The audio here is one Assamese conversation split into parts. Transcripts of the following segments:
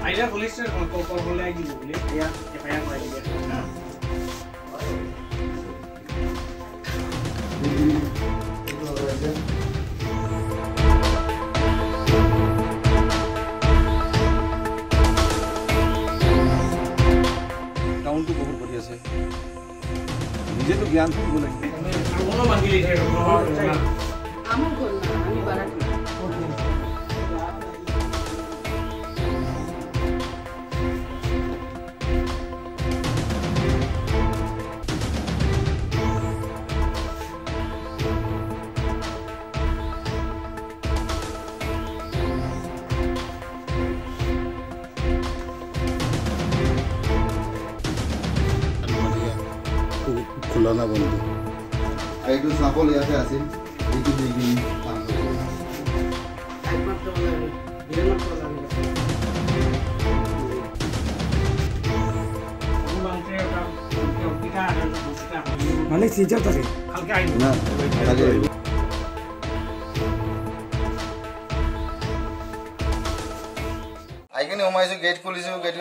Aida police ko boleh aja boleh ya FIR ko aja dia. Tahun tu बहुत बढ़िया से मुझे तो ज्ञान था बोले Aku mau manggil dia. Kamu guna, ini barat. খোলা না বন্ধ এইটো চাপল ইয়াতে আছিল এইটো দিগি কাম কৰিব একমাত্র লাগে, বিরামাত্র লাগে। Aku bangke kita ada kita. মানে সিজার থাকে Kalke aja. না খালি আহিব আইকিনে সোমাইছো গেট খুলিছো গেট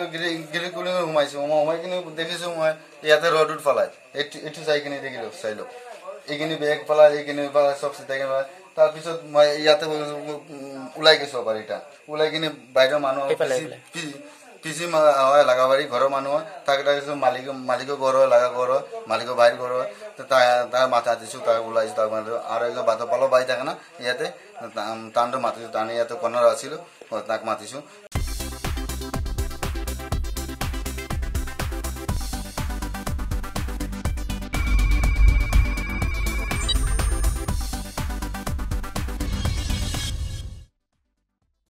গিলি খুলি সোমাইছো সোমাই কিনে দেখিছো মই ইয়াতে ৰডত ফলাই এইটো চাই কিনে দেখিলো চাইলো এইখিনি বেগ ফলাই এইখিনি চব চিতাই কিনে তাৰপিছত মই ইয়াতে ওলাই গৈছো বাৰীটা ওলাই কিনে বাহিৰৰ মানুহ পিছি হয় লাগাবাৰী ঘৰৰ মানুহ তাক দেখিছো মালিকৰ ঘৰ লাগা ঘৰ মালিকৰ বাহিৰ ঘৰ তাৰ মাথা দিছো তাক ওলাইছো তাক আৰু একজন বাটৰ পালো বাই থাকে না ইয়াতে টানটো মাতিছো টানি ইয়াতে কৰ্ণাৰ আছিলো তাক মাতিছো